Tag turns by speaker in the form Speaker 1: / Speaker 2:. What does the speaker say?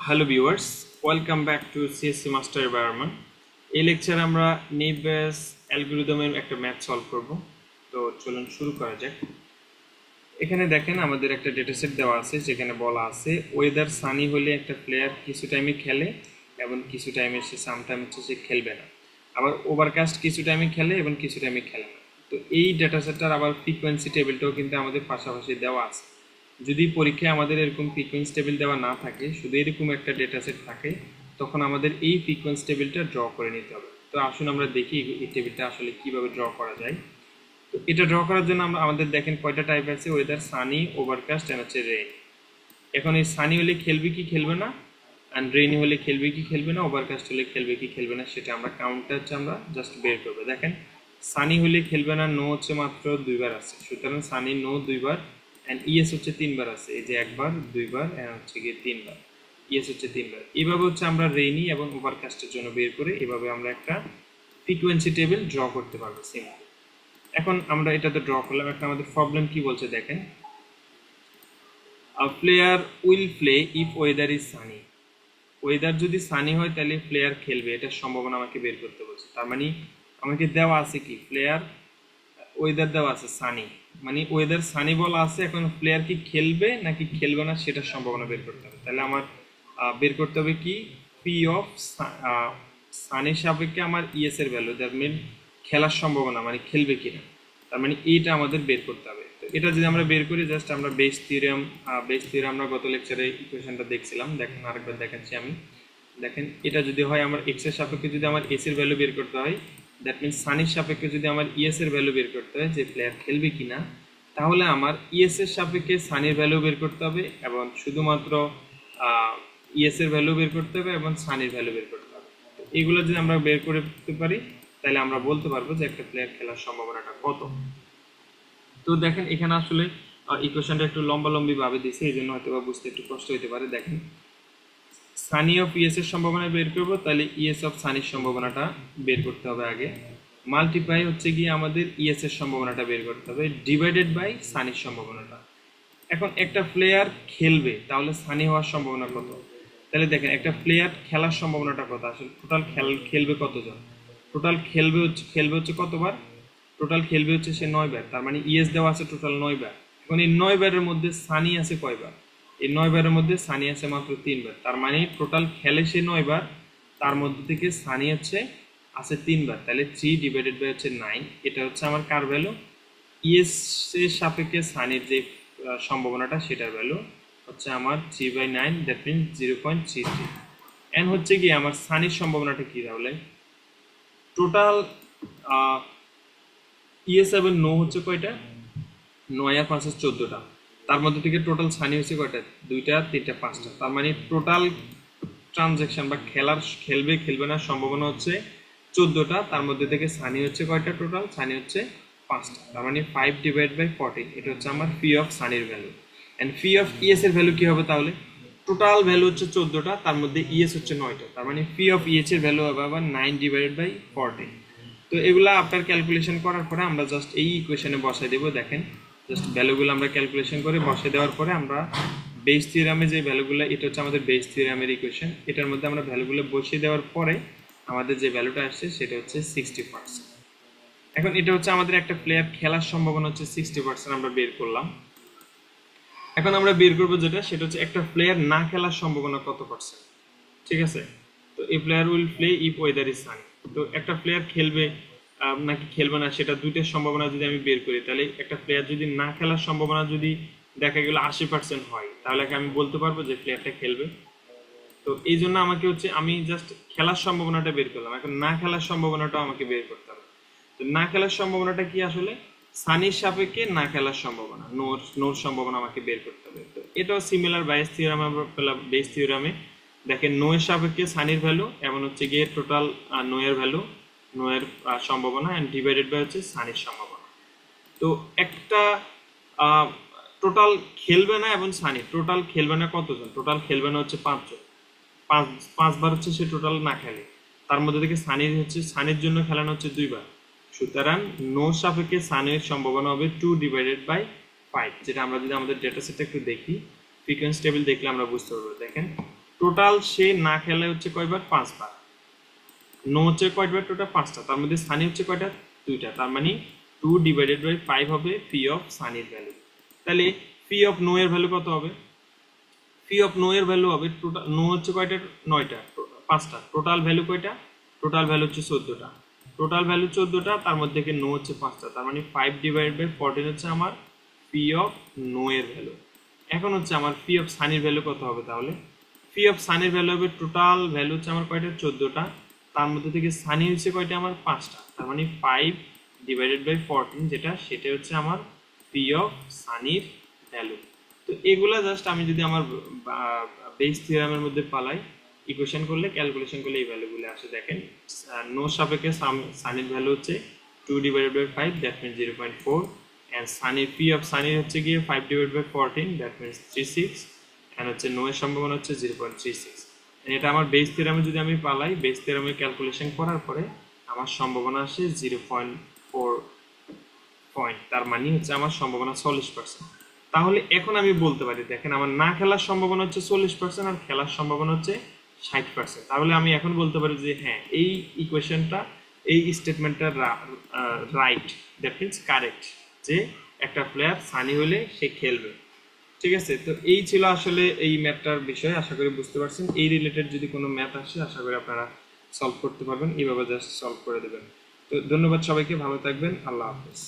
Speaker 1: Hello viewers, welcome back to CSC Master Environment. এই লেকচারে আমরা নেইবাস অ্যালগরিদমের একটা ম্যাথ সলভ করব। তো চলুন শুরু করা যাক। এখানে দেখেন আমাদের একটা ডেটা সেট দেওয়া আছে যেখানে বলা আছে ওয়েদার সানি হলে একটা প্লেয়ার কিছু টাইমে খেলে এবং কিছু টাইমে সে সামটাইমস সে খেলবে না। আবার ওভারকাস্ট কিছু টাইমে খেলে এবং কিছু টাইমে খেলে না। তো এই ডেটা সেটটার আবার ফ্রিকোয়েন্সি টেবিলটাও কিন্তু আমাদের পাশাপাশি দেওয়া আছে। যদি পরীক্ষায় আমাদের এরকম ফ্রিকোয়েন্সি টেবিল দেওয়া না থাকে, শুধু এরকম একটা ডেটা সেট থাকে, তখন আমাদের এই ফ্রিকোয়েন্সি টেবিলটা ড্র করে নিতে হবে। তো আসুন আমরা দেখি এই টেবিলটা আসলে কিভাবে ড্র করা যায়। তো এটা ড্র করার জন্য আমাদের দেখেন কয়টা টাইপ আছে, ওয়েদার সানি, ওভারকাস্ট এন্ড হচ্ছে রেইন। এখন এই সানি হলে খেলবে কি খেলবে না, অ্যান্ড রেইন হলে খেলবে কি খেলবে না, ওভারকাস্ট হলে খেলবে কি খেলবে না, সেটা আমরা কাউন্টটা হচ্ছে আমরা জাস্ট বের করবো। দেখেন সানি হলে খেলবে না, নো হচ্ছে মাত্র দুইবার আছে, সুতরাং সানি নো দুইবার, অ্যান্ড ইএস হচ্ছে তিনবার আছে, এই যে একবার দুইবার অ্যান্ড হচ্ছে গিয়ে তিনবার, ইএস হচ্ছে তিনবার। এইভাবে হচ্ছে আমরা রেইনি এবং ওভারকাস্টের জন্য বের করে এভাবে আমরা একটা ফ্রিকোয়েন্সি টেবিল ড্র করতে পারবো সিম্পল। এখন আমরা এটাতে ড্র করলাম। এখন আমাদের প্রবলেম কি বলছে দেখেন, a player will play if weather is Sunny. Weather যদি সানি হয় তাহলে প্লেয়ার খেলবে, এটার সম্ভাবনা আমাকে বের করতে বলছে। তার মানে আমাকে দেওয়া আছে কি, প্লেয়ার ওয়েদার দেওয়া আছে সানি, মানে ওয়েদার সানি বলা আছে। এখন প্লেয়ার কি খেলবে নাকি খেলবে না সেটার সম্ভাবনা বের করতে হবে। তাহলে আমার বের করতে হবে কি, পি অফ সানির সাপেক্ষে আমার ইএস এর ভ্যালু, দ্যাট মিন খেলার সম্ভাবনা, মানে খেলবে কিনা। তার মানে এইটা আমাদের বের করতে হবে। তো এটা যদি আমরা বের করি, জাস্ট আমরা বেস থিওরেম আমরা গত লেকচারে ইকুয়েশনটা দেখছিলাম, দেখেন আরেকবার দেখাচ্ছি আমি। দেখেন এটা যদি হয় আমার এক্স এর সাপেক্ষে যদি আমার এস এর ভ্যালু বের করতে হয়, দ্যাট মিনস সানির সাপেক্ষে যদি আমার ইএস এর ভ্যালু বের করতে হয় যে প্লেয়ার খেলবে কিনা, তাহলে আমার ইএস এর সাপেক্ষে সানির ভ্যালু বের করতে হবে এবং শুধুমাত্র ইএস এর ভ্যালু বের করতে হবে এবং সানির ভ্যালু বের করতে হবে। এগুলো যদি আমরা বের করতে পারি তাহলে আমরা বলতে পারবো যে একটা প্লেয়ার খেলার সম্ভাবনাটা কত। তো দেখেন এখানে আসলে ইকুয়েশনটা একটু লম্বালম্বি ভাবে দিছে, এই জন্য হয়তো বুঝতে একটু কষ্ট হতে পারে। দেখেন সানি অফ ইএস এর সম্ভাবনা বের করব, তাহলে ইএস অফ সানির সম্ভাবনাটা বের করতে হবে আগে, মাল্টিপ্লাই হচ্ছে গিয়ে আমাদের ইএস এর সম্ভাবনাটা বের করতে হবে, ডিভাইডেড বাই সানির সম্ভাবনাটা। এখন একটা প্লেয়ার খেলবে, তাহলে সানি হওয়ার সম্ভাবনা কত। তাহলে দেখেন একটা প্লেয়ার খেলার সম্ভাবনাটা কত, আসলে টোটাল খেলবে কতজন, টোটাল খেলবে হচ্ছে কতবার, টোটাল খেলবে হচ্ছে সে 9 বার। তার মানে ইএস দেওয়া আছে টোটাল 9 বার। এখন এই 9 বারের মধ্যে সানি আছে কয়বার, এই 9 বারের মধ্যে সানি আছে মাত্র 3 বার। তার মানে টোটাল খেলে সে 9 বার, তার মধ্যে থেকে সানি হচ্ছে আছে 3 বার। তাহলে 3 ডিভাইডেড বাই হচ্ছে 9, এটা হচ্ছে আমার কার ভ্যালু, ইএস এর সাপেক্ষে সানির যে সম্ভাবনাটা সেটার ভ্যালু হচ্ছে আমার 3/9, দ্যাট মিন 0.33। এন হচ্ছে কি আমার সানির সম্ভাবনাটা কি, তাহলে টোটাল ইএস এবং নো হচ্ছে কয়টা, 9 আর 5 14টা, তার মধ্যে থেকে টোটাল সানি হচ্ছে কয়টা, 2টা 3টা 5টা। তার মানে টোটাল ট্রানজ্যাকশন বা খেলবে না সম্ভাবনা হচ্ছে 14টা, তার মধ্যে থেকে সানি হচ্ছে কয়টা, টোটাল সানি হচ্ছে 5টা। তার মানে 5 ডিভাইড বাই 40, এটা হচ্ছে আমার ফি অফ সানির value. And phi of ES এর ভ্যালু কি হবে, তাহলে টোটাল ভ্যালু হচ্ছে 14টা, তার মধ্যে ইএস হচ্ছে 9টা, তার মানে ফি অফ ইএস এর ভ্যালু হবে আবার 9 ডিভাইডেড বাই 40। তো এগুলা আপনার ক্যালকুলেশন করার পরে আমরা জাস্ট এই ইকুয়েশনে বসাই দেবো। দেখেন জাস্ট ভ্যালুগুলো আমরা ক্যালকুলেশন করে বসে দেওয়ার পরে আমরা বেস থিওরামে যে ভ্যালুগুলো, এটা হচ্ছে আমাদের বেস থিওরামের ইকুয়েশন, এটার মধ্যে আমরা ভ্যালুগুলো বসিয়ে দেওয়ার পরে আমাদের যে ভ্যালুটা আসছে সেটা হচ্ছে 60%। এখন এটা হচ্ছে আমাদের একটা প্লেয়ার খেলার সম্ভাবনা হচ্ছে 60% আমরা বের করলাম। এখন আমরা বের করবো যেটা, সেটা হচ্ছে একটা প্লেয়ার না খেলার সম্ভাবনা কত পার্সেন্ট। ঠিক আছে, তো এই player will play if weather is Sunny. তো একটা প্লেয়ার খেলবে নাকি খেলবে না, সেটা দুইটার সম্ভাবনা যদি আমি বের করি, তাহলে একটা প্লেয়ার যদি না খেলার সম্ভাবনা যদি দেখা গেল 80% হয়, তাহলে আমি বলতে পারবো যে প্লেয়ারটা খেলবে। তো এই জন্য আমাকে হচ্ছে আমি জাস্ট খেলার সম্ভাবনাটা বের করলাম, এখন না খেলার সম্ভাবনাটাও আমাকে বের করতে হবে। তো না খেলার সম্ভাবনাটা কি, আসলে সানির সাপেক্ষে না খেলার সম্ভাবনা, নোর সম্ভাবনা আমাকে বের করতে হবে। তো এটাও সিমিলার বাইস থিওরাম আমরা পেলাম বেস থিওরামে। দেখেন নো এর সাপেক্ষে সানির ভ্যালু এবং হচ্ছে গিয়ে টোটাল নো এর ভ্যালু, নো এর সম্ভাবনা এন্ড ডিভাইডেড বাই হচ্ছে সানির সম্ভাবনা। তো একটা টোটাল খেলবে না এবং সানি, টোটাল খেলবে না কতজন, টোটাল খেলবে না হচ্ছে 5 জন, 5 বার হচ্ছে সে টোটাল না খেলে, তার মধ্যে থেকে সানির জন্য খেলানো হচ্ছে 2 বার। সুতরাং নো সাপেক্ষে সানির সম্ভাবনা হবে 2 ডিভাইডেড বাই 5, যেটা আমরা যদি আমাদের ডেটা সেটটা একটু দেখি, ফ্রিকোয়েন্সি টেবিল দেখলে আমরা বুঝতে পারবো। দেখেন টোটাল সে না খেলে হচ্ছে কয়বার? 5 বার। নো হচ্ছে কয়বার? টোটাল 5টা। তার মধ্যে সানি হচ্ছে কয়টা? 2টা। তার মানে 2 ডিভাইডেড বাই 5 হবে ফি অফ সানির ভ্যালু। তাহলে ফি অফ নো এর ভ্যালু কত হবে? ফি অফ নো এর ভ্যালু হবে টোটাল, নো হচ্ছে কয়টা? 9টা, 5টা। টোটাল ভ্যালু কয়টা? টোটাল ভ্যালু হচ্ছে 14টা। টোটাল ভ্যালু 14টা, তার মধ্যে থেকে নো হচ্ছে 5টা। তার মানে 5 ডিভাইডেড বাই 14 হচ্ছে আমার ফি অফ নো এর ভ্যালু। এখন হচ্ছে আমার ফি অফ সানির ভ্যালু কত হবে তাহলে? ফি অফ সানির ভ্যালু হবে টোটাল ভ্যালু হচ্ছে আমার কয়টা? 14টা। তার মধ্যে থেকে সানি হচ্ছে কয়টা? আমার 5টা। তার মানে 5 ডিভাইডেড বাই 14 যেটা, সেটা হচ্ছে আমার ফি অফ সানির ভ্যালু। তো এগুলা জাস্ট আমি যদি আমার বেস থিওরামের মধ্যে পালাই, ইকুয়েশন করলে, ক্যালকুলেশন করলে এই ভ্যালুগুলো আসে। দেখেন নো সাপেক্ষে সানির ভ্যালু হচ্ছে 2 divided by 5, that means 0.4, and সানির পি অফ সানির হচ্ছে গিয়ে 5 divided by 14, that means 36, and হচ্ছে নো এর সম্ভাবনা হচ্ছে 0.36। এটা আমার বেস থিওরামে যদি আমি পালাই, বেস থিওরামে ক্যালকুলেশন করার পরে আমার সম্ভাবনা আসে 0.4 পয়েন্ট। তার মানে হচ্ছে আমার সম্ভাবনা 40%। তাহলে এখন আমি বলতে পারি, দেখেন আমার না খেলার সম্ভাবনা হচ্ছে 40% আর খেলার সম্ভাবনা হচ্ছে 60%। তাহলে আমি এখন বলতে পারি যে হ্যাঁ, এই ইকুয়েশনটা, এই স্টেটমেন্টটা রাইট, দ্যাট মিনস কারেক্ট, যে একটা প্লেয়ার সানি হলে সে খেলবে। ঠিক আছে, তো এই ছিল আসলে এই ম্যাথটার বিষয়। আশা করি বুঝতে পারছেন। এই রিলেটেড যদি কোনো ম্যাথ আসে, আশা করি আপনারা সলভ করতে পারবেন। এইভাবে জাস্ট সলভ করে দেবেন। তো ধন্যবাদ সবাইকে, ভালো থাকবেন, আল্লাহ হাফেজ।